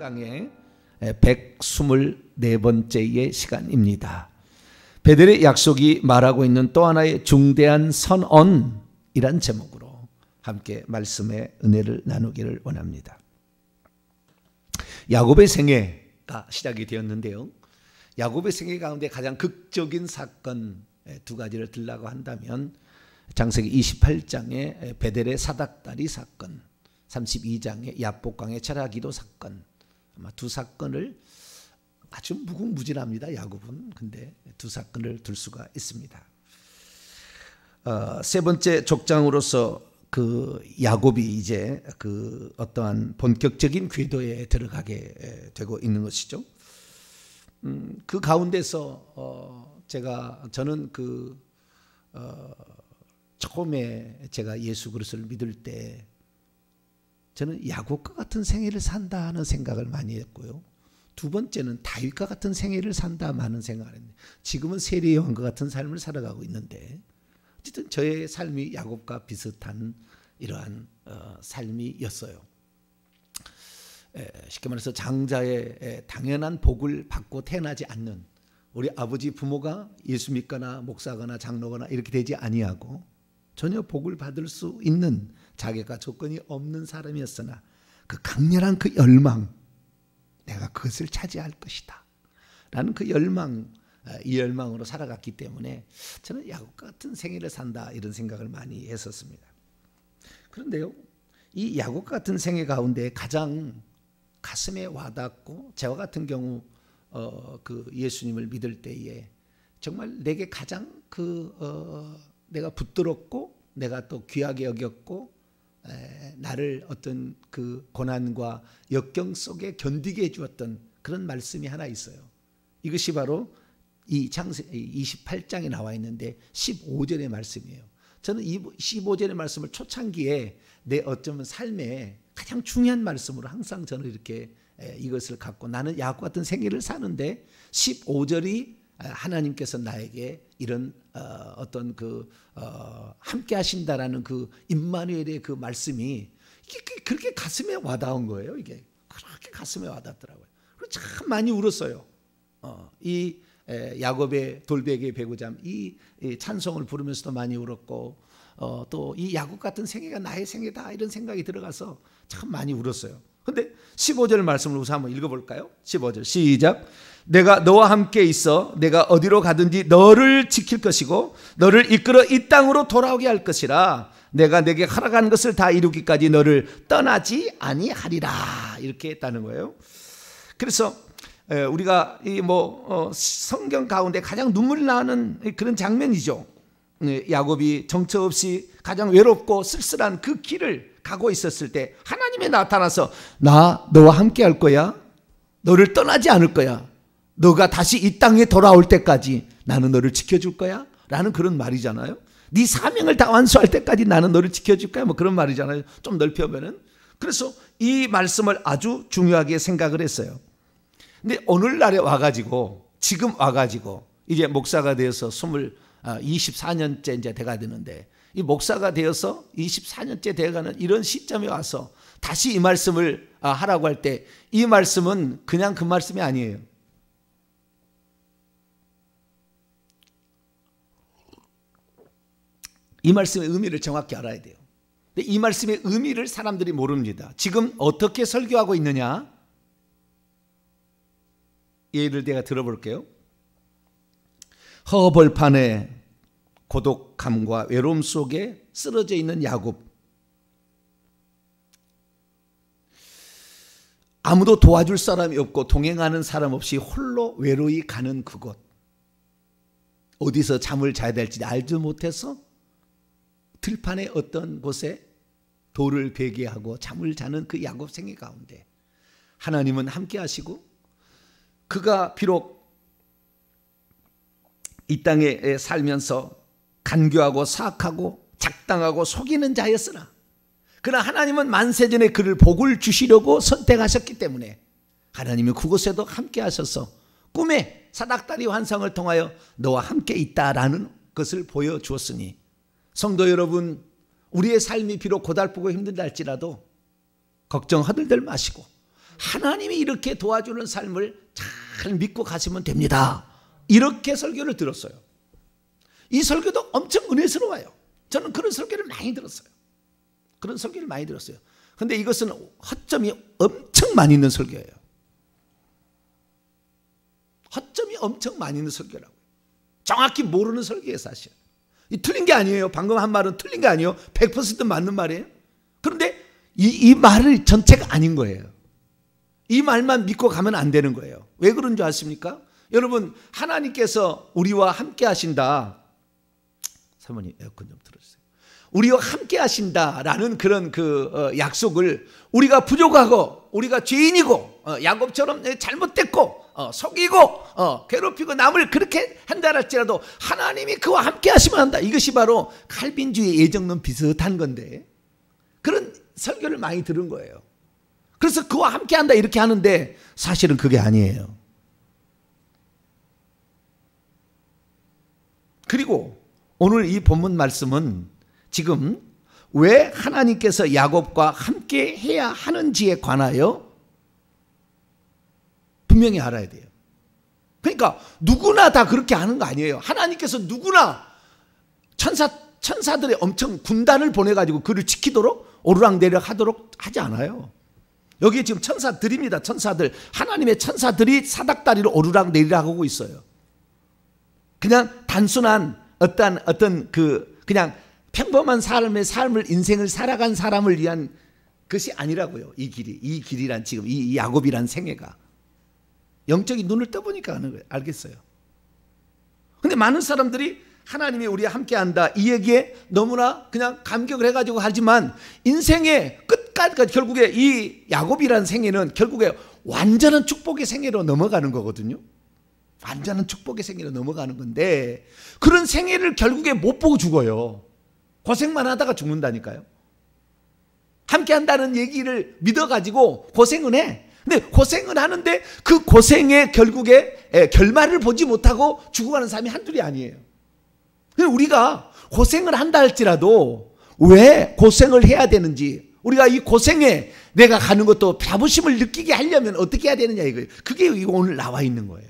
강의 124번째의 시간입니다. 베델의 약속이 말하고 있는 또 하나의 중대한 선언이란 제목으로 함께 말씀의 은혜를 나누기를 원합니다. 야곱의 생애가 시작이 되었는데요. 야곱의 생애 가운데 가장 극적인 사건 두 가지를 들라고 한다면 창세기 28장의 베델의 사닥다리 사건, 32장의 야복강의 철야기도 사건, 아마 두 사건을 아주 무궁무진합니다. 야곱은. 근데 두 사건을 들 수가 있습니다. 세 번째 족장으로서 그 야곱이 이제 그 어떠한 본격적인 궤도에 들어가게 되고 있는 것이죠. 그 가운데서 저는 처음에 제가 예수 그리스도를 믿을 때 저는 야곱과 같은 생애를 산다 하는 생각을 많이 했고요. 두 번째는 다윗과 같은 생애를 산다 하는 생각을 했는데 지금은 세리의 왕과 같은 삶을 살아가고 있는데 어쨌든 저의 삶이 야곱과 비슷한 이러한 삶이었어요. 쉽게 말해서 장자의 당연한 복을 받고 태어나지 않는 우리 아버지 부모가 예수 믿거나 목사거나 장로거나 이렇게 되지 아니하고 전혀 복을 받을 수 있는 자격과 조건이 없는 사람이었으나 그 강렬한 그 열망, 내가 그것을 차지할 것이다 라는 그 열망, 이 열망으로 살아갔기 때문에 저는 야곱과 같은 생애를 산다 이런 생각을 많이 했었습니다. 그런데요, 이 야곱과 같은 생애 가운데 가장 가슴에 와닿고 저와 같은 경우 그 예수님을 믿을 때에 정말 내게 가장 내가 붙들었고 내가 또 귀하게 여겼고 나를 어떤 그 고난과 역경 속에 견디게 해주었던 그런 말씀이 하나 있어요. 이것이 바로 이 창세기 28장에 나와 있는데 15절의 말씀이에요. 저는 이 15절의 말씀을 초창기에 내 어쩌면 삶에 가장 중요한 말씀으로 항상 저는 이렇게 이것을 갖고 나는 야곱 같은 생애를 사는데 15절이 하나님께서 나에게 이런 어떤 함께 하신다라는 그 임마누엘의 그 말씀이 이게 그렇게 가슴에 와닿은 거예요. 이게 그렇게 가슴에 와닿더라고요. 그래서 참 많이 울었어요. 이 야곱의 돌베개의 배구잠 이 찬송을 부르면서도 많이 울었고 또 이 야곱 같은 생애가 나의 생애다 이런 생각이 들어가서 참 많이 울었어요. 근데 15절 말씀을 우선 한번 읽어볼까요? 15절 시작. 내가 너와 함께 있어 내가 어디로 가든지 너를 지킬 것이고 너를 이끌어 이 땅으로 돌아오게 할 것이라 내가 내게 허락한 것을 다 이루기까지 너를 떠나지 아니하리라 이렇게 했다는 거예요. 그래서 우리가 성경 가운데 가장 눈물이 나는 그런 장면이죠. 야곱이 정처 없이 가장 외롭고 쓸쓸한 그 길을 가고 있었을 때 하나님이 나타나서 나 너와 함께 할 거야. 너를 떠나지 않을 거야. 너가 다시 이 땅에 돌아올 때까지 나는 너를 지켜줄 거야 라는 그런 말이잖아요. 네 사명을 다 완수할 때까지 나는 너를 지켜줄 거야 뭐 그런 말이잖아요. 좀 넓혀보면. 그래서 이 말씀을 아주 중요하게 생각을 했어요. 근데 오늘날에 와가지고 지금 와가지고 이제 목사가 되어서 24년째 이제 돼가 되는데 이 목사가 되어서 24년째 돼가는 이런 시점에 와서 다시 이 말씀을 하라고 할 때 이 말씀은 그냥 그 말씀이 아니에요. 이 말씀의 의미를 정확히 알아야 돼요. 근데 이 말씀의 의미를 사람들이 모릅니다. 지금 어떻게 설교하고 있느냐? 예를 내가 들어볼게요. 허벌판에 고독함과 외로움 속에 쓰러져 있는 야곱. 아무도 도와줄 사람이 없고 동행하는 사람 없이 홀로 외로이 가는 그곳. 어디서 잠을 자야 될지 알지 못해서 들판의 어떤 곳에 돌을 베개하고 잠을 자는 그 야곱 생애 가운데 하나님은 함께 하시고 그가 비록 이 땅에 살면서 간교하고 사악하고 작당하고 속이는 자였으나 그러나 하나님은 만세전에 그를 복을 주시려고 선택하셨기 때문에 하나님이 그곳에도 함께 하셔서 꿈에 사닥다리 환상을 통하여 너와 함께 있다라는 것을 보여주었으니 성도 여러분, 우리의 삶이 비록 고달프고 힘들다 할지라도 걱정 허들들 마시고 하나님이 이렇게 도와주는 삶을 잘 믿고 가시면 됩니다. 이렇게 설교를 들었어요. 이 설교도 엄청 은혜스러워요. 저는 그런 설교를 많이 들었어요. 그런 설교를 많이 들었어요. 근데 이것은 허점이 엄청 많이 있는 설교예요. 허점이 엄청 많이 있는 설교라고요. 정확히 모르는 설교예요, 사실. 이 틀린 게 아니에요. 방금 한 말은 틀린 게 아니에요. 100% 맞는 말이에요. 그런데 이 말을 전체가 아닌 거예요. 이 말만 믿고 가면 안 되는 거예요. 왜 그런 줄 아십니까? 여러분, 하나님께서 우리와 함께 하신다. 사모님 에어컨 좀 틀어주세요. 우리와 함께 하신다라는 그런 약속을 우리가 부족하고 우리가 죄인이고 야곱처럼 잘못됐고 속이고 괴롭히고 남을 그렇게 한다 할지라도 하나님이 그와 함께 하시면 한다. 이것이 바로 칼빈주의 예정론 비슷한 건데 그런 설교를 많이 들은 거예요. 그래서 그와 함께 한다 이렇게 하는데 사실은 그게 아니에요. 그리고 오늘 이 본문 말씀은 지금 왜 하나님께서 야곱과 함께 해야 하는지에 관하여 분명히 알아야 돼요. 그러니까 누구나 다 그렇게 하는 거 아니에요. 하나님께서 누구나 천사들의 엄청 군단을 보내가지고 그를 지키도록 오르락내리락 하도록 하지 않아요. 여기에 지금 천사들입니다. 천사들. 하나님의 천사들이 사닥다리로 오르락내리락 하고 있어요. 그냥 단순한 어떤 그냥 평범한 삶을 인생을 살아간 사람을 위한 것이 아니라고요. 이 길이란 지금 이 야곱이란 생애가 영적인 눈을 떠보니까 알겠어요. 근데 많은 사람들이 하나님이 우리와 함께한다 이 얘기에 너무나 그냥 감격을 해가지고 하지만 인생의 끝까지 결국에 이 야곱이란 생애는 결국에 완전한 축복의 생애로 넘어가는 거거든요. 완전한 축복의 생애로 넘어가는 건데 그런 생애를 결국에 못 보고 죽어요. 고생만 하다가 죽는다니까요. 함께한다는 얘기를 믿어가지고 고생은 해. 근데 고생은 하는데 그 고생의 결국에 결말을 보지 못하고 죽어가는 사람이 한둘이 아니에요. 우리가 고생을 한다 할지라도 왜 고생을 해야 되는지 우리가 이 고생에 내가 가는 것도 자부심을 느끼게 하려면 어떻게 해야 되느냐 이거예요. 그게 오늘 나와 있는 거예요.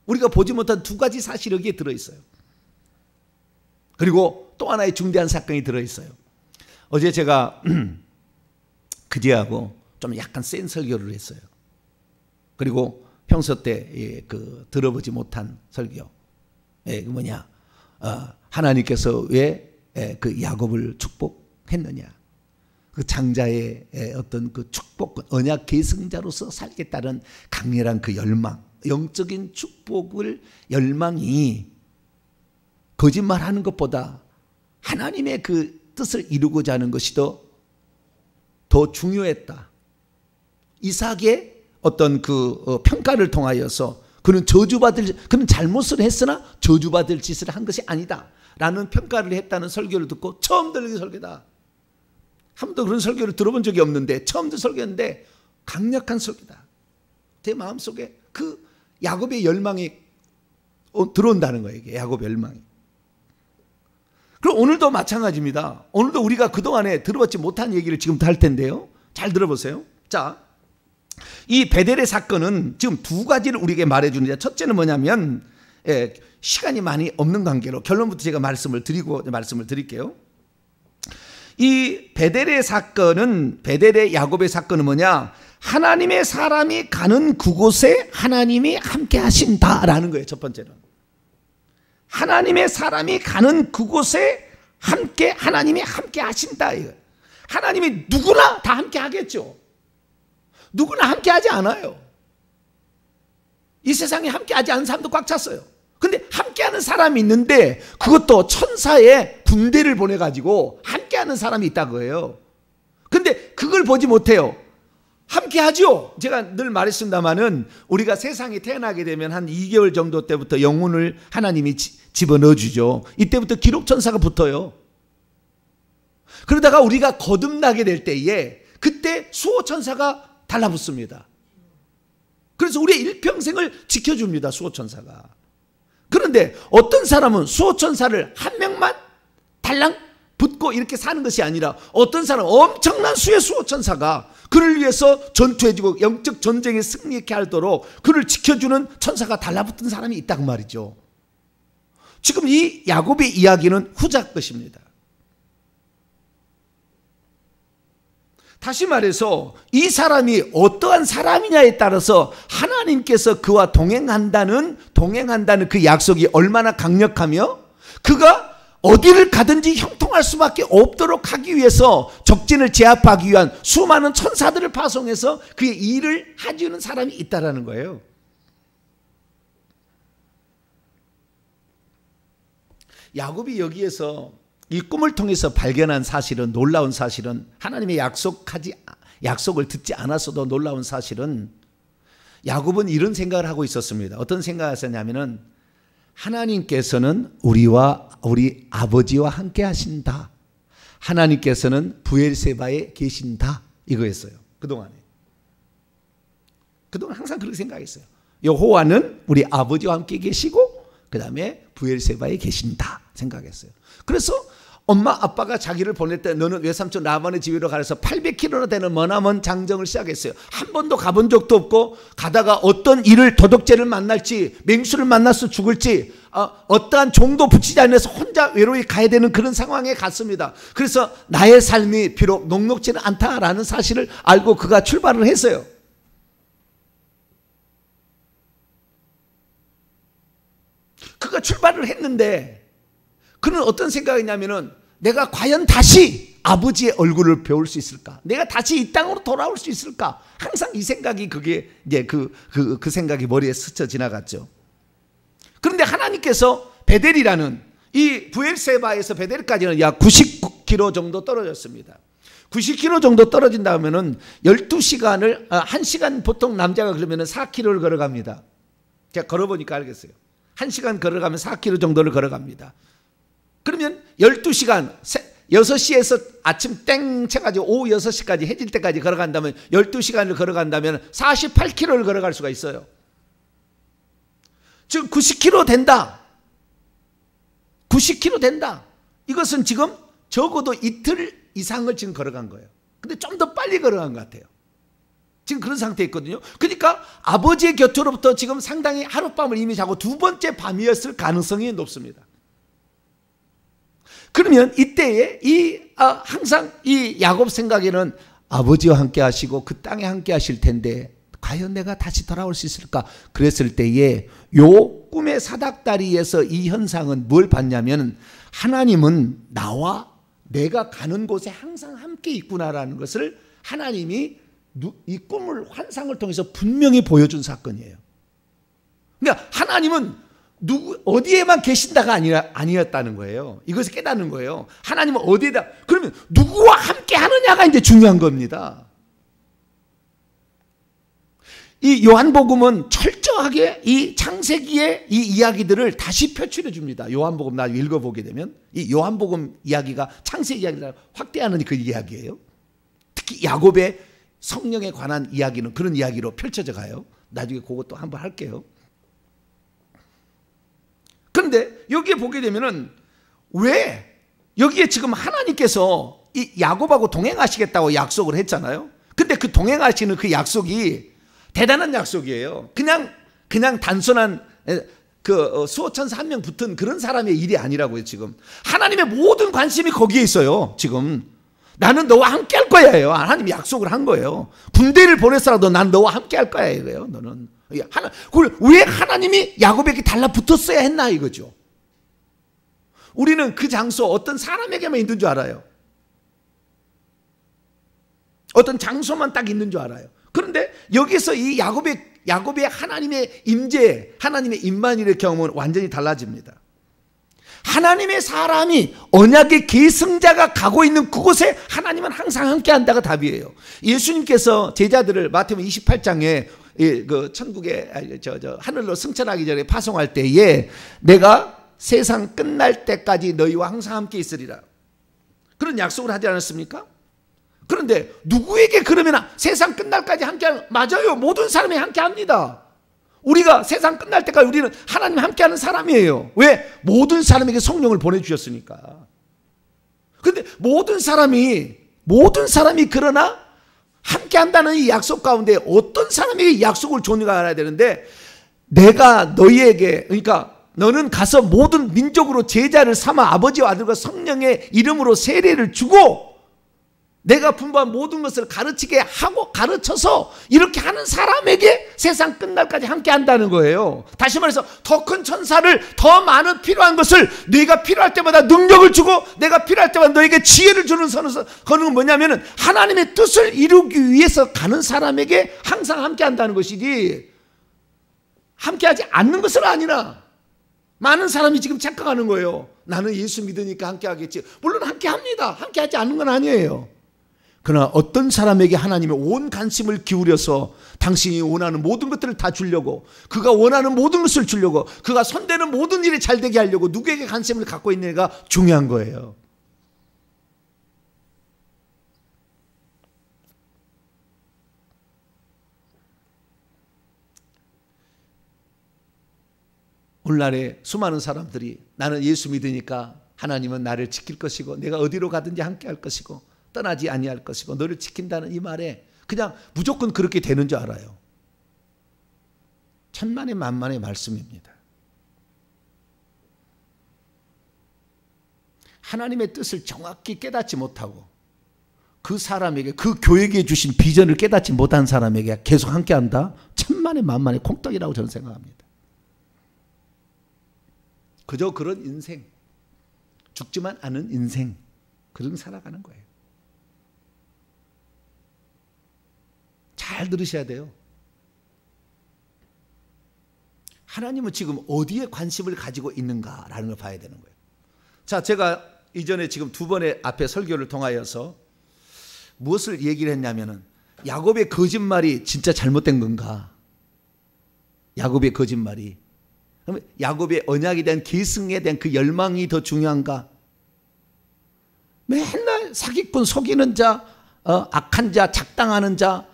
우리가 보지 못한 두 가지 사실이 여기에 들어있어요. 그리고 또 하나의 중대한 사건이 들어있어요. 어제 제가 그제하고 좀 약간 센 설교를 했어요. 그리고 평소 때 들어보지 못한 설교. 하나님께서 왜 그 야곱을 축복했느냐. 그 장자의 어떤 그 축복, 언약 계승자로서 살겠다는 강렬한 그 열망, 영적인 축복을 열망이 거짓말하는 것보다 하나님의 그 뜻을 이루고자 하는 것이 더 중요했다. 이삭의 어떤 평가를 통하여서 그는 잘못을 했으나 저주받을 짓을 한 것이 아니다 라는 평가를 했다는 설교를 듣고 처음 들은 설교다. 한 번도 그런 설교를 들어본 적이 없는데 처음 듣는 설교인데 강력한 설교다. 제 마음속에 그 야곱의 열망이 들어온다는 거예요. 이게 야곱의 열망이. 그럼 오늘도 마찬가지입니다. 오늘도 우리가 그동안에 들어보지 못한 얘기를 지금부터 할 텐데요. 잘 들어보세요. 자, 이 베델의 사건은 지금 두 가지를 우리에게 말해주는데 첫째는 뭐냐면 시간이 많이 없는 관계로 결론부터 제가 말씀을 드릴게요. 이 베델의 야곱의 사건은 뭐냐? 하나님의 사람이 가는 그곳에 하나님이 함께 하신다라는 거예요. 첫 번째는 하나님의 사람이 가는 그곳에 하나님이 함께 하신다. 하나님이 누구나 다 함께 하겠죠. 누구나 함께 하지 않아요. 이 세상에 함께 하지 않은 사람도 꽉 찼어요. 근데 함께하는 사람이 있는데 그것도 천사의 군대를 보내가지고 함께하는 사람이 있다고요. 근데 그걸 보지 못해요. 함께하죠. 제가 늘 말했습니다마는 우리가 세상에 태어나게 되면 한 2개월 정도 때부터 영혼을 하나님이 집어넣어 주죠. 이때부터 기록천사가 붙어요. 그러다가 우리가 거듭나게 될 때에 그때 수호천사가 달라붙습니다. 그래서 우리의 일평생을 지켜줍니다. 수호천사가. 그런데 어떤 사람은 수호천사를 한 명만 달랑 붙고 이렇게 사는 것이 아니라 어떤 사람 엄청난 수의 수호천사가 그를 위해서 전투해주고 영적 전쟁에 승리케 하도록 그를 지켜주는 천사가 달라붙은 사람이 있다고 말이죠. 지금 이 야곱의 이야기는 후자 것입니다. 다시 말해서 이 사람이 어떠한 사람이냐에 따라서 하나님께서 그와 동행한다는 그 약속이 얼마나 강력하며 그가 어디를 가든지 형통할 수밖에 없도록 하기 위해서 적진을 제압하기 위한 수많은 천사들을 파송해서 그의 일을 해주는 사람이 있다라는 거예요. 야곱이 여기에서 이 꿈을 통해서 발견한 사실은, 놀라운 사실은, 하나님의 약속을 듣지 않았어도 놀라운 사실은, 야곱은 이런 생각을 하고 있었습니다. 어떤 생각을 했었냐면은 하나님께서는 우리 아버지와 함께 하신다. 하나님께서는 브엘세바에 계신다. 이거였어요. 그동안 항상 그렇게 생각했어요. 여호와는 우리 아버지와 함께 계시고 그 다음에 브엘세바에 계신다 생각했어요. 그래서 엄마 아빠가 자기를 보낼 때 너는 외삼촌 라반의 집으로 가서 800km나 되는 머나먼 장정을 시작했어요. 한 번도 가본 적도 없고 가다가 어떤 일을 도둑질을 만날지 맹수를 만나서 죽을지 어떠한 종도 붙이지 않아서 혼자 외로이 가야 되는 그런 상황에 갔습니다. 그래서 나의 삶이 비록 녹록지는 않다라는 사실을 알고 그가 출발을 했어요. 그가 출발을 했는데 그는 어떤 생각이냐면은 내가 과연 다시 아버지의 얼굴을 배울 수 있을까? 내가 다시 이 땅으로 돌아올 수 있을까? 항상 이 생각이 그게 이제 그 생각이 머리에 스쳐 지나갔죠. 그런데 하나님께서 베델이라는 이 브엘세바에서 베델까지는 약 99km 정도 떨어졌습니다. 90km 정도 떨어진다면은 12시간을 1시간 보통 남자가 그러면은 4km를 걸어갑니다. 제가 걸어보니까 알겠어요. 1시간 걸어가면 4km 정도를 걸어갑니다. 그러면 12시간 6시에서 아침 땡 쳐가지고 오후 6시까지 해질 때까지 걸어간다면 12시간을 걸어간다면 48km를 걸어갈 수가 있어요. 지금 90km 된다. 90km 된다. 이것은 지금 적어도 이틀 이상을 지금 걸어간 거예요. 근데 좀 더 빨리 걸어간 것 같아요. 지금 그런 상태에 있거든요. 그러니까 아버지의 곁으로부터 지금 상당히 하룻밤을 이미 자고 두 번째 밤이었을 가능성이 높습니다. 그러면 이때에 항상 이 야곱 생각에는 아버지와 함께 하시고 그 땅에 함께 하실 텐데 과연 내가 다시 돌아올 수 있을까? 그랬을 때에 요 꿈의 사닥다리에서 이 현상은 뭘 봤냐면 하나님은 나와 내가 가는 곳에 항상 함께 있구나라는 것을 하나님이 이 꿈을 환상을 통해서 분명히 보여준 사건이에요. 그러니까 하나님은 어디에만 계신다가 아니었다는 거예요. 이것을 깨닫는 거예요. 하나님은 어디에다, 그러면 누구와 함께 하느냐가 이제 중요한 겁니다. 이 요한복음은 철저하게 이 창세기의 이 이야기들을 다시 표출해 줍니다. 요한복음 나중에 읽어보게 되면 이 요한복음 이야기가 창세기 이야기를 확대하는 그 이야기예요. 특히 야곱의 성령에 관한 이야기는 그런 이야기로 펼쳐져 가요. 나중에 그것도 한번 할게요. 그런데 여기에 보게 되면은 왜 여기에 지금 하나님께서 이 야곱하고 동행하시겠다고 약속을 했잖아요. 근데 그 동행하시는 그 약속이 대단한 약속이에요. 그냥 단순한 그 수호천사 한 명 붙은 그런 사람의 일이 아니라고요. 지금 하나님의 모든 관심이 거기에 있어요. 지금 나는 너와 함께 할 거야요. 하나님이 약속을 한 거예요. 군대를 보내서라도 난 너와 함께 할 거야 이거예요. 너는 왜 하나님이 야곱에게 달라붙었어야 했나 이거죠. 우리는 그 장소 어떤 사람에게만 있는 줄 알아요. 어떤 장소만 딱 있는 줄 알아요. 그런데 여기서 이 야곱의 하나님의 임재, 하나님의 임만일의 경험은 완전히 달라집니다. 하나님의 사람이 언약의 계승자가 가고 있는 그곳에 하나님은 항상 함께한다가 답이에요. 예수님께서 제자들을 마태복음 28장에 그 천국에 하늘로 승천하기 전에 파송할 때에 내가 세상 끝날 때까지 너희와 항상 함께 있으리라 그런 약속을 하지 않았습니까? 그런데 누구에게 그러면 세상 끝날까지 함께하는, 맞아요. 모든 사람이 함께합니다. 우리가 세상 끝날 때까지 우리는 하나님 함께하는 사람이에요. 왜? 모든 사람에게 성령을 보내주셨으니까. 근데 모든 사람이 그러나 함께 한다는 이 약속 가운데 어떤 사람에게 이 약속을 줬는가 알아야 되는데, 내가 너희에게, 그러니까 너는 가서 모든 민족으로 제자를 삼아 아버지와 아들과 성령의 이름으로 세례를 주고 내가 분부한 모든 것을 가르치게 하고 가르쳐서 이렇게 하는 사람에게 세상 끝날까지 함께 한다는 거예요. 다시 말해서 더 큰 천사를, 더 많은 필요한 것을 네가 필요할 때마다 능력을 주고 내가 필요할 때마다 너에게 지혜를 주는 거는 뭐냐면은 하나님의 뜻을 이루기 위해서 가는 사람에게 항상 함께 한다는 것이지, 함께하지 않는 것은 아니라. 많은 사람이 지금 착각하는 거예요. 나는 예수 믿으니까 함께하겠지. 물론 함께합니다. 함께하지 않는 건 아니에요. 그러나 어떤 사람에게 하나님의 온 관심을 기울여서 당신이 원하는 모든 것들을 다 주려고, 그가 원하는 모든 것을 주려고, 그가 손대는 모든 일이 잘 되게 하려고 누구에게 관심을 갖고 있느냐가 중요한 거예요. 오늘날에 수많은 사람들이 나는 예수 믿으니까 하나님은 나를 지킬 것이고 내가 어디로 가든지 함께 할 것이고 떠나지 아니할 것이고 너를 지킨다는 이 말에 그냥 무조건 그렇게 되는 줄 알아요. 천만의 만만의 말씀입니다. 하나님의 뜻을 정확히 깨닫지 못하고 그 사람에게, 그 교회에 주신 비전을 깨닫지 못한 사람에게 계속 함께한다? 천만의 만만의 콩떡이라고 저는 생각합니다. 그저 그런 인생, 죽지만 않은 인생, 그런 살아가는 거예요. 잘 들으셔야 돼요. 하나님은 지금 어디에 관심을 가지고 있는가라는 걸 봐야 되는 거예요. 자, 제가 이전에 지금 두 번의 앞에 설교를 통하여서 무엇을 얘기를 했냐면은 야곱의 거짓말이 진짜 잘못된 건가? 야곱의 거짓말이. 그러면 야곱의 언약에 대한 계승에 대한 그 열망이 더 중요한가? 맨날 사기꾼, 속이는 자, 악한 자, 작당하는 자,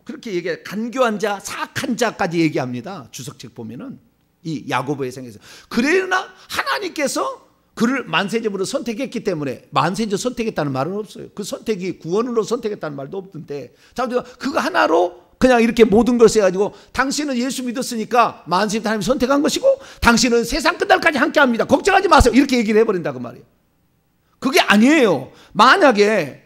그렇게 얘기해. 간교한 자, 사악한 자까지 얘기합니다. 주석책 보면은 이 야곱의 생에서. 그러나 하나님께서 그를 만세제물로 선택했기 때문에, 만세제 선택했다는 말은 없어요. 그 선택이 구원으로 선택했다는 말도 없던데, 자, 그거 하나로 그냥 이렇게 모든 것을 해가지고 당신은 예수 믿었으니까 만세제 하나님이 선택한 것이고 당신은 세상 끝날까지 함께합니다. 걱정하지 마세요. 이렇게 얘기를 해버린다 그 말이에요. 그게 아니에요. 만약에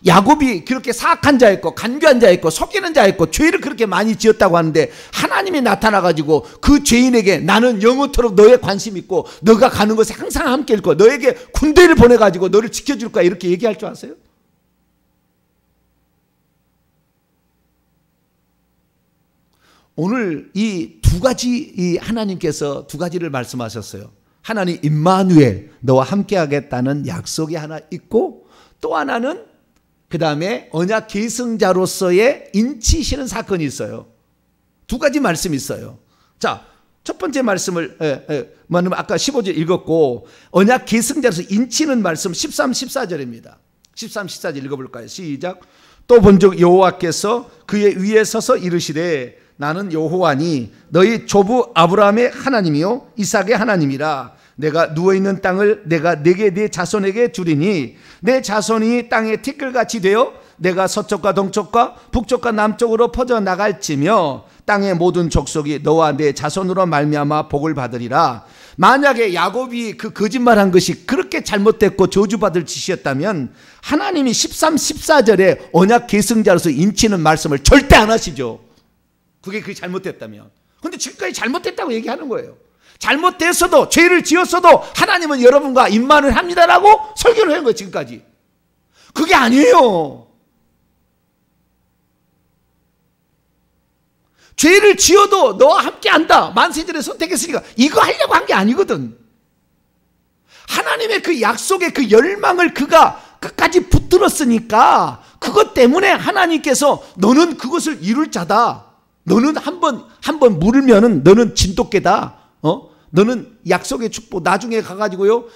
야곱이 그렇게 사악한 자였고 간교한 자였고 속이는 자였고 죄를 그렇게 많이 지었다고 하는데 하나님이 나타나가지고 그 죄인에게 나는 영원토록 너에 관심 있고 너가 가는 곳에 항상 함께 일 거야, 너에게 군대를 보내가지고 너를 지켜줄 거야, 이렇게 얘기할 줄 아세요? 오늘 이 두 가지, 하나님께서 두 가지를 말씀하셨어요. 하나님 임마누엘, 너와 함께 하겠다는 약속이 하나 있고, 또 하나는 그 다음에 언약 계승자로서의 인치시는 사건이 있어요. 두 가지 말씀이 있어요. 자, 첫 번째 말씀을 아까 15절 읽었고, 언약 계승자로서 인치는 말씀 13, 14절입니다. 13, 14절 읽어볼까요? 시작. 또 본즉 여호와께서 그의 위에 서서 이르시되 나는 여호와니 너희 조부 아브라함의 하나님이요 이삭의 하나님이라. 내가 누워있는 땅을 내가 네게 네 자손에게 주리니 내 자손이 땅의 티끌같이 되어 내가 서쪽과 동쪽과 북쪽과 남쪽으로 퍼져나갈지며 땅의 모든 족속이 너와 내 자손으로 말미암아 복을 받으리라. 만약에 야곱이 그 거짓말한 것이 그렇게 잘못됐고 저주받을 짓이었다면 하나님이 13, 14절에 언약 계승자로서 인치는 말씀을 절대 안 하시죠. 그게 잘못됐다면. 그런데 지금까지 잘못됐다고 얘기하는 거예요. 잘못됐어도, 죄를 지었어도 하나님은 여러분과 임만을 합니다라고 설교를 한 거예요, 지금까지. 그게 아니에요. 죄를 지어도 너와 함께 한다, 만세전에 선택했으니까, 이거 하려고 한 게 아니거든. 하나님의 그 약속의 그 열망을 그가 끝까지 붙들었으니까, 그것 때문에 하나님께서 너는 그것을 이룰 자다, 너는 한번 물으면은 너는 진돗개다, 너는 약속의 축복, 나중에 가가지고요,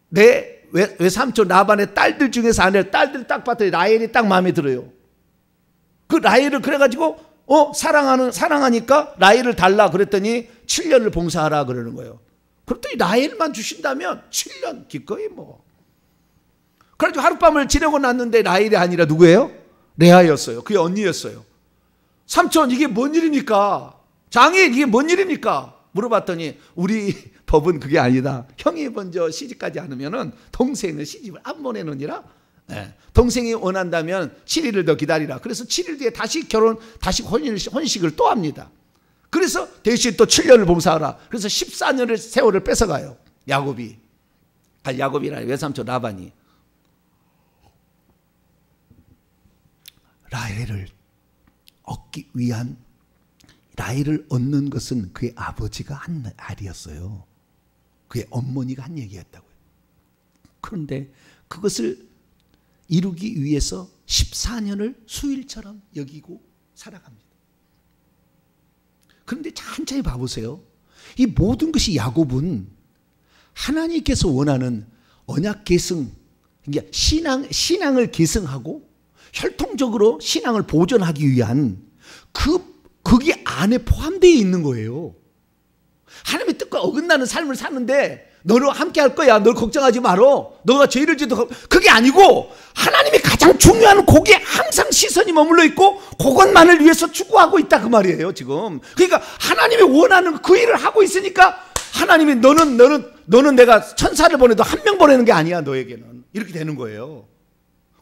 내 외삼촌 라반의 딸들 중에서 아내 딸들 딱 봤더니 라헬이 딱 마음에 들어요. 그 라헬을 그래가지고 사랑하니까 라헬을 달라 그랬더니 7년을 봉사하라 그러는 거예요. 그랬더니 라헬만 주신다면 7년 기꺼이 뭐. 그래가지고 하룻밤을 지내고 났는데 라헬이 아니라 누구예요? 레아였어요. 그의 언니였어요. 삼촌 이게 뭔 일입니까? 장인 이게 뭔 일입니까? 물어봤더니 우리 법은 그게 아니다. 형이 먼저 시집가지 않으면 동생은 시집을 안 보내느니라. 네. 동생이 원한다면 7일을 더 기다리라. 그래서 7일 뒤에 다시 다시 혼식을 또 합니다. 그래서 대신 또 7년을 봉사하라. 그래서 14년을 세월을 뺏어가요. 야곱이라 외삼촌 라반이 라헬을 얻기 위한, 라헬을 얻는 것은 그의 아버지가 한 말이었어요. 그의 어머니가 한 얘기였다고요. 그런데 그것을 이루기 위해서 14년을 수일처럼 여기고 살아갑니다. 그런데 천천히 봐보세요. 이 모든 것이 야곱은 하나님께서 원하는 언약 계승, 그러니까 신앙을 계승하고 혈통적으로 신앙을 보존하기 위한 거기 안에 포함되어 있는 거예요. 하나님의 뜻과 어긋나는 삶을 사는데 너를 함께 할 거야. 널 걱정하지 말어. 너가 죄를 지도 그게 아니고 하나님이 가장 중요한 거기에 항상 시선이 머물러 있고 그것만을 위해서 추구하고 있다 그 말이에요 지금. 그러니까 하나님이 원하는 그 일을 하고 있으니까 하나님이 너는 내가 천사를 보내도 한 명 보내는 게 아니야 너에게는. 이렇게 되는 거예요.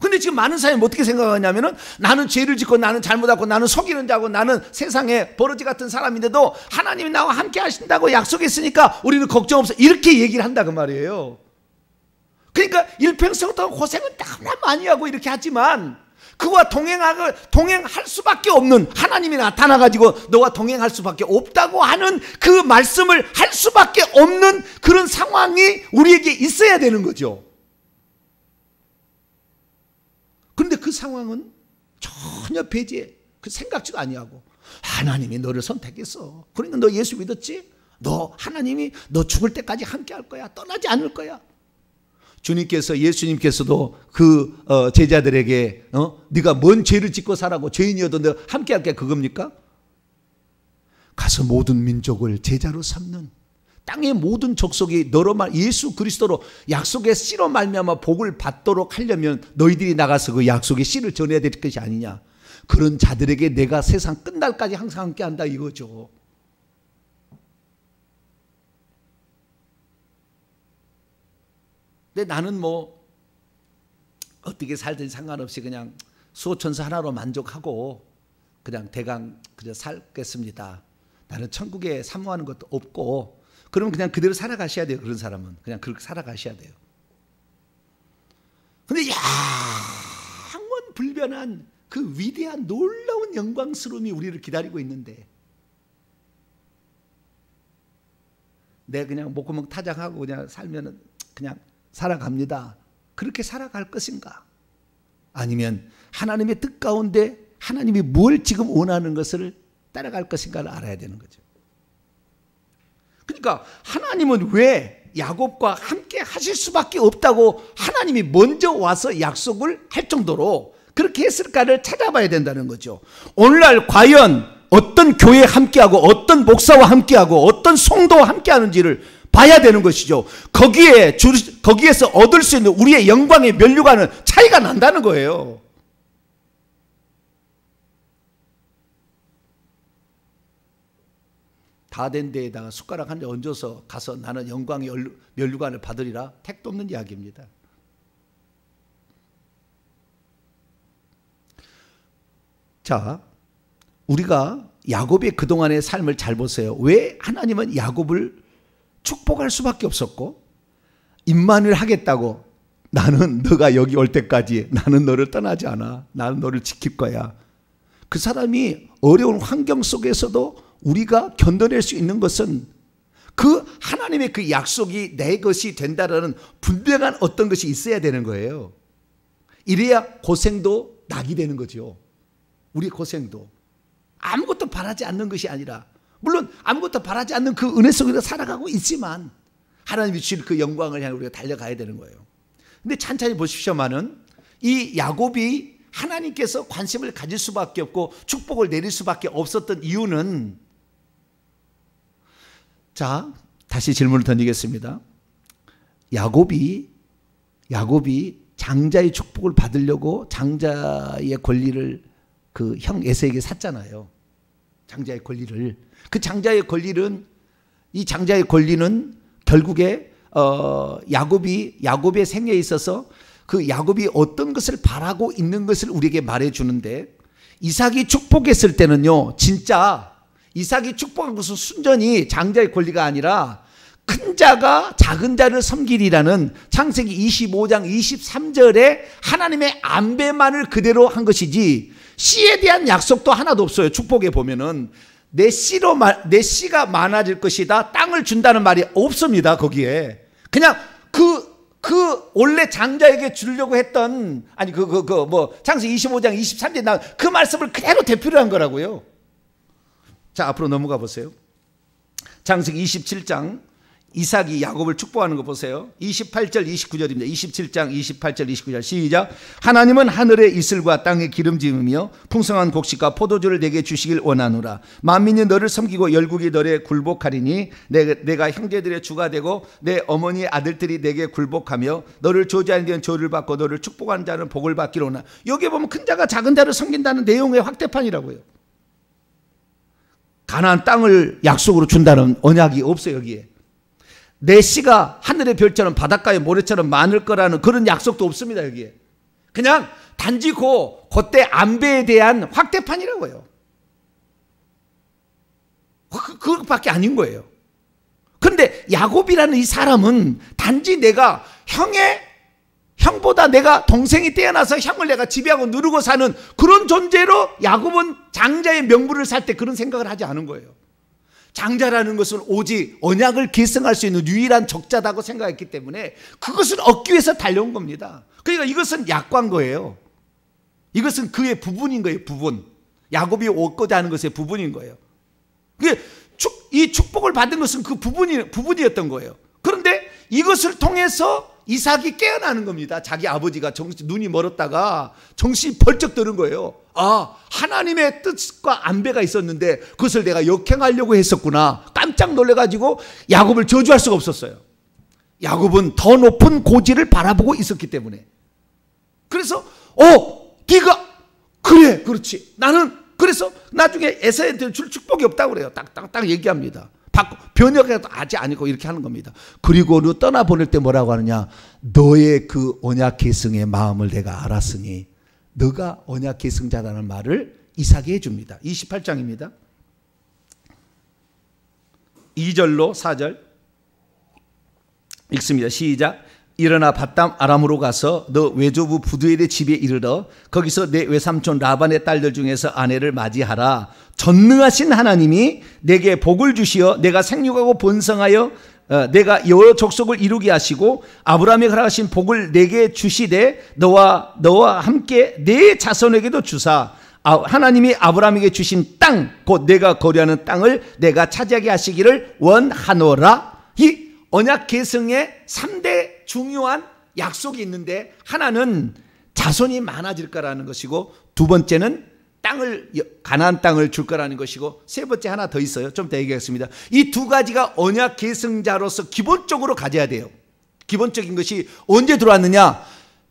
근데 지금 많은 사람이 어떻게 생각하냐면은 나는 죄를 짓고 나는 잘못하고 나는 속이는 자고 나는 세상에 버러지 같은 사람인데도 하나님이 나와 함께 하신다고 약속했으니까 우리는 걱정 없어. 이렇게 얘기를 한다 그 말이에요. 그러니까 일평생 동안 고생은 너무나 많이 하고 이렇게 하지만 그와 동행할 수밖에 없는 하나님이 나타나가지고 너와 동행할 수밖에 없다고 하는 그 말씀을 할 수밖에 없는 그런 상황이 우리에게 있어야 되는 거죠. 그런데 그 상황은 전혀 배제해. 그 생각지도 아니하고 하나님이 너를 선택했어. 그러니까 너 예수 믿었지? 너 하나님이 너 죽을 때까지 함께 할 거야. 떠나지 않을 거야. 예수님께서도 그 제자들에게 네가 뭔 죄를 짓고 살아고 죄인이어도 너 함께 할게 그겁니까? 가서 모든 민족을 제자로 삼는 땅의 모든 족속이 너로 예수 그리스도로 약속의 씨로 말미암아 복을 받도록 하려면 너희들이 나가서 그 약속의 씨를 전해야 될 것이 아니냐. 그런 자들에게 내가 세상 끝날까지 항상 함께한다 이거죠. 근데 나는 뭐 어떻게 살든지 상관없이 그냥 수호천사 하나로 만족하고 그냥 대강 그냥 살겠습니다. 나는 천국에 사모하는 것도 없고. 그러면 그냥 그대로 살아가셔야 돼요. 그런 사람은 그냥 그렇게 살아가셔야 돼요. 근데 영원 불변한 그 위대한 놀라운 영광스러움이 우리를 기다리고 있는데 내가 그냥 목구멍 타작하고 그냥 살면은 그냥 살아갑니다. 그렇게 살아갈 것인가? 아니면 하나님의 뜻 가운데 하나님이 뭘 지금 원하는 것을 따라갈 것인가를 알아야 되는 거죠. 그러니까 하나님은 왜 야곱과 함께 하실 수밖에 없다고 하나님이 먼저 와서 약속을 할 정도로 그렇게 했을까를 찾아봐야 된다는 거죠. 오늘날 과연 어떤 교회에 함께하고 어떤 목사와 함께하고 어떤 성도와 함께하는지를 봐야 되는 것이죠. 거기에서 얻을 수 있는 우리의 영광의 면류관은 차이가 난다는 거예요. 다 된 데에다가 숟가락 한 대 얹어서 가서 나는 영광의 면류관을 받으리라. 택도 없는 이야기입니다. 자, 우리가 야곱의 그동안의 삶을 잘 보세요. 왜 하나님은 야곱을 축복할 수밖에 없었고 임만을 하겠다고 나는 너가 여기 올 때까지 나는 너를 떠나지 않아. 나는 너를 지킬 거야. 그 사람이 어려운 환경 속에서도 우리가 견뎌낼 수 있는 것은 그 하나님의 그 약속이 내 것이 된다라는 분명한 어떤 것이 있어야 되는 거예요. 이래야 고생도 낙이 되는 거죠. 우리 고생도 아무것도 바라지 않는 것이 아니라 물론 아무것도 바라지 않는 그 은혜 속에서 살아가고 있지만 하나님이 주실 그 영광을 향해 우리가 달려가야 되는 거예요. 근데 찬찬히 보십시오만은 이 야곱이 하나님께서 관심을 가질 수밖에 없고 축복을 내릴 수밖에 없었던 이유는 자 다시 질문을 던지겠습니다. 야곱이 장자의 축복을 받으려고 장자의 권리를 그 형 에서에게 샀잖아요. 장자의 권리를. 그 장자의 권리는, 이 장자의 권리는 결국에 야곱의 생애에 있어서 그 야곱이 어떤 것을 바라고 있는 것을 우리에게 말해주는데, 이삭이 축복했을 때는요, 진짜 이삭이 축복한 것은 순전히 장자의 권리가 아니라 큰 자가 작은 자를 섬기리라는 창세기 25장 23절에 하나님의 안배만을 그대로 한 것이지, 씨에 대한 약속도 하나도 없어요. 축복에 보면은 내 씨가 많아질 것이다, 땅을 준다는 말이 없습니다. 거기에 그냥 그 원래 장자에게 주려고 했던, 아니 창세기 25장 23절에 나온 그 말씀을 그대로 되풀이한 한 거라고요. 자, 앞으로 넘어가 보세요. 창세기 27장 이삭이 야곱을 축복하는 거 보세요. 28절 29절입니다. 27장 28절 29절 시작. 하나님은 하늘의 이슬과 땅의 기름짐이며 풍성한 곡식과 포도주를 내게 주시길 원하노라. 만민이 너를 섬기고 열국이 너를 굴복하리니 내가 형제들의 주가 되고 내 어머니 아들들이 내게 굴복하며 너를 저주하는 자는 저주를 받고 너를 축복하는 자는 복을 받기로나. 여기 보면 큰 자가 작은 자를 섬긴다는 내용의 확대판이라고요. 가나안 땅을 약속으로 준다는 언약이 없어요. 여기에 내 씨가 하늘의 별처럼 바닷가의 모래처럼 많을 거라는 그런 약속도 없습니다. 여기에 그냥 단지 그때 안배에 대한 확대판이라고요. 그것밖에 아닌 거예요. 그런데 야곱이라는 이 사람은 단지 내가 형보다 내가 동생이 뛰어나서 형을 내가 지배하고 누르고 사는 그런 존재로 야곱은 장자의 명분을 살 때 그런 생각을 하지 않은 거예요. 장자라는 것은 오직 언약을 계승할 수 있는 유일한 적자다고 생각했기 때문에 그것을 얻기 위해서 달려온 겁니다. 그러니까 이것은 약관 거예요. 이것은 그의 부분인 거예요. 부분. 야곱이 얻고자 하는 것의 부분인 거예요. 이 축복을 받은 것은 그 부분이었던 거예요. 그런데 이것을 통해서 이삭이 깨어나는 겁니다. 자기 아버지가 눈이 멀었다가 정신이 벌쩍 드는 거예요. 아, 하나님의 뜻과 안배가 있었는데 그것을 내가 역행하려고 했었구나. 깜짝 놀라가지고 야곱을 저주할 수가 없었어요. 야곱은 더 높은 고지를 바라보고 있었기 때문에. 그래서 네가 그래, 그렇지. 나는 그래서 나중에 에사이한테 줄 축복이 없다고 그래요. 딱 얘기합니다. 변혁해도 하지 않고 이렇게 하는 겁니다. 그리고 너 떠나보낼 때 뭐라고 하느냐. 너의 그 언약 계승의 마음을 내가 알았으니 너가 언약 계승자라는 말을 이삭이 해줍니다. 28장입니다. 2절로 4절 읽습니다. 시작. 일어나 밧담 아람으로 가서 너 외조부 부두엘의 집에 이르러 거기서 내 외삼촌 라반의 딸들 중에서 아내를 맞이하라. 전능하신 하나님이 내게 복을 주시어 내가 생육하고 번성하여 내가 여러 족속을 이루게 하시고 아브라함에게 허락하신 복을 내게 주시되 너와 함께 내 자손에게도 주사 하나님이 아브라함에게 주신 땅 곧 내가 거류하는 땅을 내가 차지하게 하시기를 원하노라. 이 언약 계승의 3대 중요한 약속이 있는데 하나는 자손이 많아질 거라는 것이고 두 번째는 가나안 땅을 줄 거라는 것이고 세 번째 하나 더 있어요. 좀 더 얘기하겠습니다. 이 두 가지가 언약 계승자로서 기본적으로 가져야 돼요. 기본적인 것이 언제 들어왔느냐?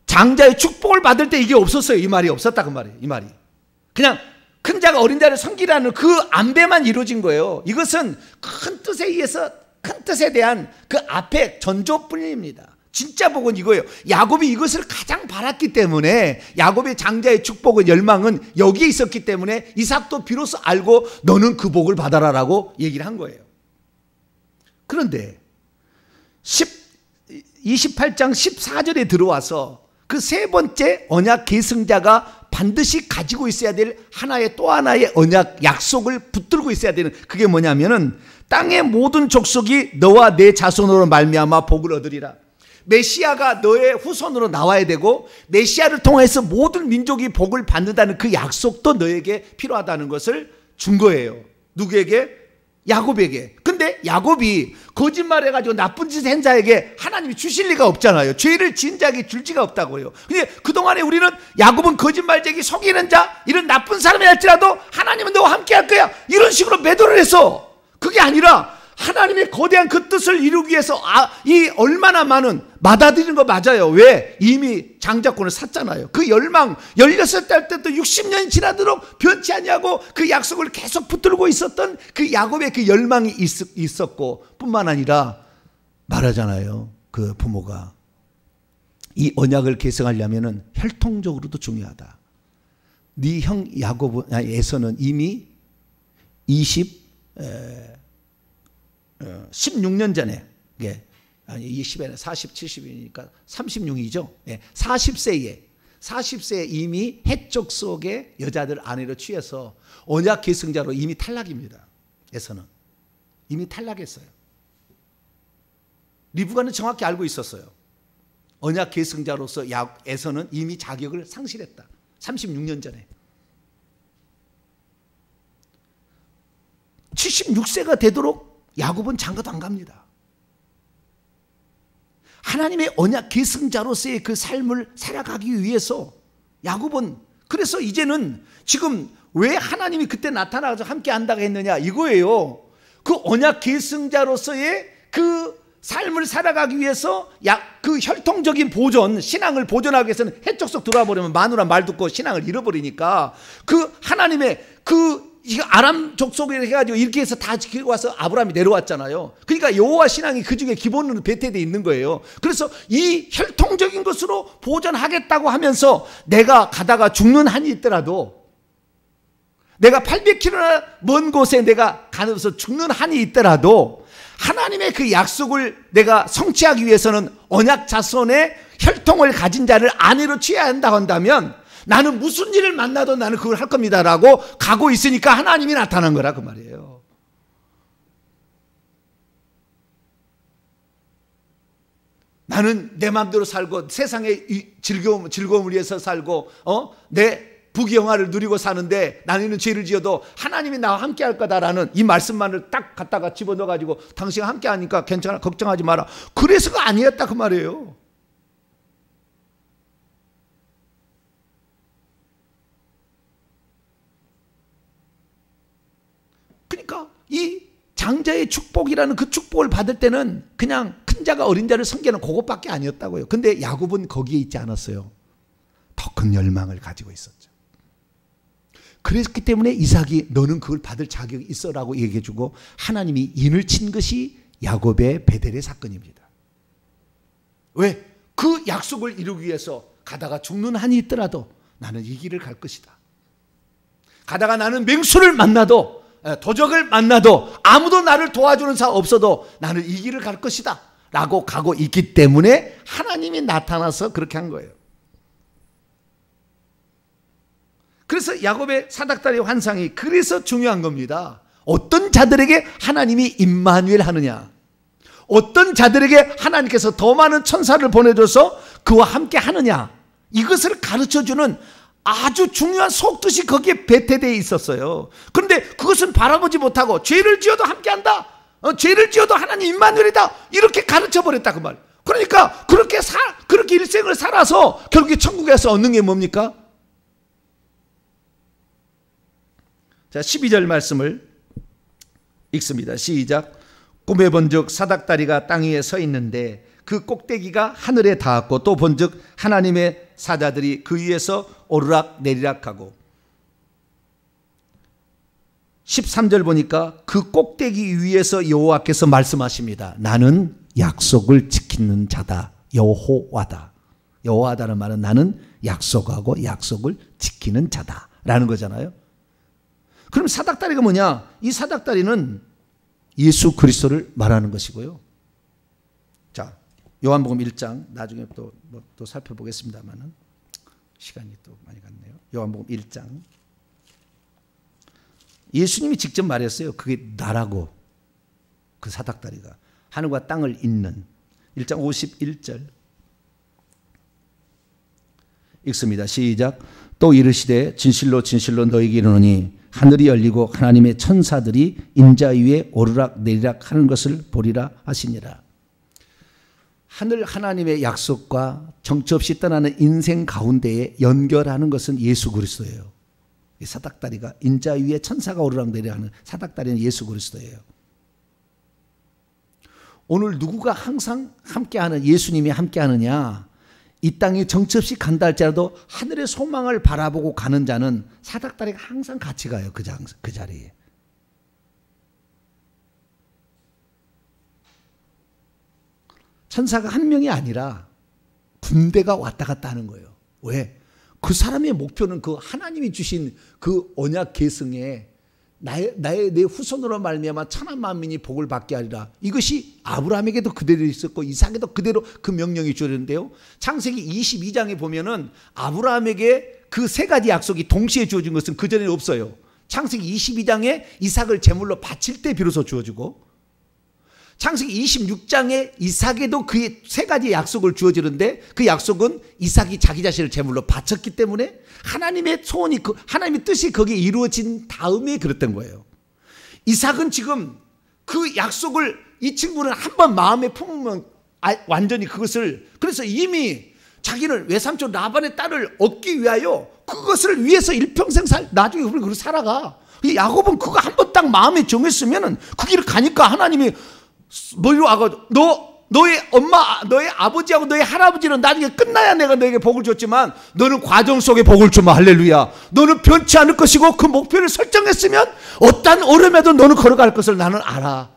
장자의 축복을 받을 때 이게 없었어요. 이 말이 없었다 그 말이에요. 이 말이 그냥 큰 자가 어린 자를 섬기라는 그 안배만 이루어진 거예요. 이것은 큰 뜻에 의해서 큰 뜻에 대한 그 앞에 전조뿐입니다. 진짜 복은 이거예요. 야곱이 이것을 가장 바랐기 때문에 야곱의 장자의 축복의 열망은 여기에 있었기 때문에 이삭도 비로소 알고 너는 그 복을 받아라라고 얘기를 한 거예요. 그런데 28장 14절에 들어와서 그 세 번째 언약 계승자가 반드시 가지고 있어야 될 또 하나의 언약 약속을 붙들고 있어야 되는 그게 뭐냐면은 땅의 모든 족속이 너와 내 자손으로 말미암아 복을 얻으리라. 메시아가 너의 후손으로 나와야 되고 메시아를 통해서 모든 민족이 복을 받는다는 그 약속도 너에게 필요하다는 것을 준 거예요. 누구에게? 야곱에게. 근데 야곱이 거짓말해가지고 나쁜 짓 한 자에게 하나님이 주실 리가 없잖아요. 죄를 지은 자에게 줄 지가 없다고요. 근데 그동안에 우리는 야곱은 거짓말쟁이, 속이는 자, 이런 나쁜 사람이 할지라도 하나님은 너와 함께 할 거야, 이런 식으로 매도를 했어. 그게 아니라 하나님의 거대한 그 뜻을 이루기 위해서 이 얼마나 많은 받아들이는 거 맞아요. 왜? 이미 장자권을 샀잖아요. 그 열망 16살 때부터 60년이 지나도록 변치 않냐고 그 약속을 계속 붙들고 있었던 그 야곱의 그 열망이 있었고, 뿐만 아니라 말하잖아요. 그 부모가 이 언약을 계승하려면은 혈통적으로도 중요하다. 네 형 에서는 이미 16년 전에, 아니 20에는 40, 70이니까 36이죠. 40세에 이미 해쪽 속의 여자들 아내로 취해서 언약 계승자로 이미 탈락입니다. 에서는 이미 탈락했어요. 리브가는 정확히 알고 있었어요. 언약 계승자로서 에서는 이미 자격을 상실했다. 36년 전에. 76세가 되도록 야곱은 장가도 안 갑니다. 하나님의 언약 계승자로서의 그 삶을 살아가기 위해서 야곱은, 그래서 이제는 지금 왜 하나님이 그때 나타나서 함께 한다고 했느냐 이거예요. 그 언약 계승자로서의 그 삶을 살아가기 위해서 그 혈통적인 보존, 신앙을 보존하기 위해서는 해적속 들어와 버리면 마누라 말 듣고 신앙을 잃어버리니까 그 하나님의 아람 족속에 해가지고 이렇게 해서 다 지키고 와서 아브라함이 내려왔잖아요. 그러니까 여호와 신앙이 그 중에 기본으로 배태되어 있는 거예요. 그래서 이 혈통적인 것으로 보존하겠다고 하면서 내가 가다가 죽는 한이 있더라도, 내가 800km나 먼 곳에 내가 가면서 죽는 한이 있더라도 하나님의 그 약속을 내가 성취하기 위해서는 언약 자손의 혈통을 가진 자를 아내로 취해야 한다고 한다면 나는 무슨 일을 만나도 나는 그걸 할 겁니다라고 가고 있으니까 하나님이 나타난 거라 그 말이에요. 나는 내 마음대로 살고 세상의 즐거움을 위해서 살고 내 부귀영화를 누리고 사는데 나는 죄를 지어도 하나님이 나와 함께 할 거다라는 이 말씀만을 딱 갖다가 집어넣어가지고 당신과 함께 하니까 괜찮아, 걱정하지 마라. 그래서가 아니었다 그 말이에요. 그러니까 이 장자의 축복이라는 그 축복을 받을 때는 그냥 큰 자가 어린 자를 섬기는 그것밖에 아니었다고요. 근데 야곱은 거기에 있지 않았어요. 더 큰 열망을 가지고 있었죠. 그랬기 때문에 이삭이 너는 그걸 받을 자격이 있어라고 얘기해주고 하나님이 인을 친 것이 야곱의 베델의 사건입니다. 왜? 그 약속을 이루기 위해서 가다가 죽는 한이 있더라도 나는 이 길을 갈 것이다. 가다가 나는 맹수를 만나도, 도적을 만나도, 아무도 나를 도와주는 사 없어도 나는 이 길을 갈 것이다 라고 가고 있기 때문에 하나님이 나타나서 그렇게 한 거예요. 그래서 야곱의 사닥다리 환상이 그래서 중요한 겁니다. 어떤 자들에게 하나님이 임마누엘 하느냐, 어떤 자들에게 하나님께서 더 많은 천사를 보내줘서 그와 함께 하느냐, 이것을 가르쳐주는 아주 중요한 속뜻이 거기에 배태되어 있었어요. 그런데 그것은 바라보지 못하고 죄를 지어도 함께한다, 죄를 지어도 하나님 임마누엘이다 이렇게 가르쳐버렸다 그 말. 그러니까 그렇게 일생을 살아서 결국에 천국에서 얻는 게 뭡니까? 자, 12절 말씀을 읽습니다. 시작. 꿈에 본즉 사닥다리가 땅 위에 서 있는데 그 꼭대기가 하늘에 닿았고 또 본즉 하나님의 사자들이 그 위에서 오르락 내리락하고, 13절 보니까 그 꼭대기 위에서 여호와께서 말씀하십니다. 나는 약속을 지키는 자다. 여호와다. 여호와다는 말은 나는 약속하고 약속을 지키는 자다 라는 거잖아요. 그럼 사닥다리가 뭐냐? 이 사닥다리는 예수 그리스도를 말하는 것이고요. 자, 요한복음 1장 나중에 또 살펴보겠습니다만은 시간이 또 많이 갔네요. 요한복음 1장 예수님이 직접 말했어요. 그게 나라고, 그 사닥다리가 하늘과 땅을 잇는. 1장 51절 읽습니다. 시작. 또 이르시되 진실로 진실로 너희에게 이르노니 하늘이 열리고 하나님의 천사들이 인자 위에 오르락 내리락 하는 것을 보리라 하시니라. 하늘 하나님의 약속과 정처 없이 떠나는 인생 가운데에 연결하는 것은 예수 그리스도예요. 이 사닥다리가 인자 위에 천사가 오르락 내리락 하는 사닥다리는 예수 그리스도예요. 오늘 누구가 항상 함께하는, 예수님이 함께하느냐? 이 땅에 정처 없이 간다 할지라도 하늘의 소망을 바라보고 가는 자는 사닥다리가 항상 같이 가요. 그 자리에. 천사가 한 명이 아니라 군대가 왔다 갔다 하는 거예요. 왜? 그 사람의 목표는 그 하나님이 주신 그 언약 계승에 내 후손으로 말미암아 천한 만민이 복을 받게 하리라. 이것이 아브라함에게도 그대로 있었고 이삭에도 그대로 그 명령이 주어졌는데요. 창세기 22장에 보면은 아브라함에게 그 세 가지 약속이 동시에 주어진 것은 그전에는 없어요. 창세기 22장에 이삭을 제물로 바칠 때 비로소 주어지고, 창세기 26장에 이삭에도 그 세 가지 약속을 주어지는데 그 약속은 이삭이 자기 자신을 제물로 바쳤기 때문에 하나님의 소원이, 하나님의 뜻이 거기에 이루어진 다음에 그랬던 거예요. 이삭은 지금 그 약속을, 이 친구는 한번 마음에 품으면 완전히 그것을, 그래서 이미 자기는 외삼촌 라반의 딸을 얻기 위하여 그것을 위해서 일평생 나중에 그걸 살아가. 야곱은 그거 한번 딱 마음에 정했으면은 그 길을 가니까 하나님이 너희로 와가지고 너의 엄마, 너의 아버지하고 너의 할아버지는 나중에 끝나야 내가 너에게 복을 줬지만 너는 과정 속에 복을 주마. 할렐루야. 너는 변치 않을 것이고 그 목표를 설정했으면 어떠한 어려움에도 너는 걸어갈 것을 나는 알아.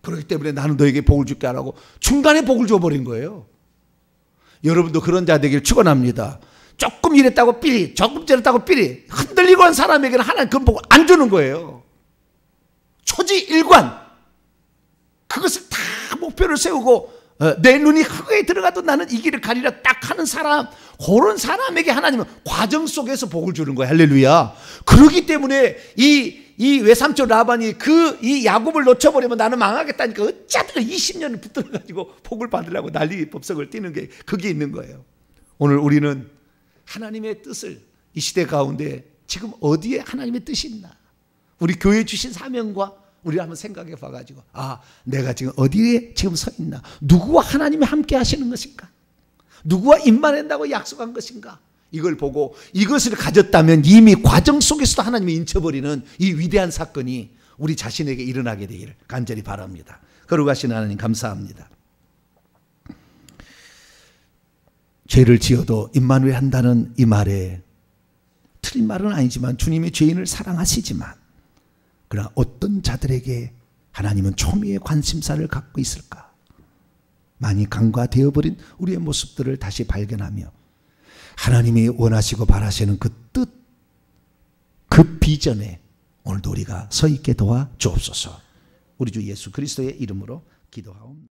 그렇기 때문에 나는 너에게 복을 줄게 안 하고 중간에 복을 줘버린 거예요. 여러분도 그런 자 되길 축원합니다. 조금 이랬다고 삐리, 조금 저랬다고 삐리 흔들리고 한 사람에게는 하나님 그 복을 안 주는 거예요. 초지일관. 그것을 다 목표를 세우고 내 눈이 흙에 들어가도 나는 이 길을 가리라 딱 하는 사람, 그런 사람에게 하나님은 과정 속에서 복을 주는 거예요. 할렐루야. 그렇기 때문에 이 외삼촌 라반이 이 야곱을 놓쳐버리면 나는 망하겠다니까 어쩌든 20년을 붙들어가지고 복을 받으려고 난리 법석을 띄는 게 그게 있는 거예요. 오늘 우리는 하나님의 뜻을 이 시대 가운데 지금 어디에 하나님의 뜻이 있나? 우리 교회 주신 사명과 우리 한번 생각해 봐가지고, 내가 지금 어디에 지금 서 있나? 누구와 하나님이 함께 하시는 것인가? 누구와 임만한다고 약속한 것인가? 이걸 보고 이것을 가졌다면 이미 과정 속에서도 하나님이 인쳐버리는 이 위대한 사건이 우리 자신에게 일어나게 되기를 간절히 바랍니다. 거룩하신 하나님 감사합니다. 죄를 지어도 임마누엘 한다는 이 말에 틀린 말은 아니지만 주님이 죄인을 사랑하시지만, 그러나 어떤 자들에게 하나님은 초미의 관심사를 갖고 있을까? 많이 간과되어버린 우리의 모습들을 다시 발견하며 하나님이 원하시고 바라시는 그 뜻, 그 비전에 오늘도 우리가 서 있게 도와 주옵소서. 우리 주 예수 그리스도의 이름으로 기도하옵니다.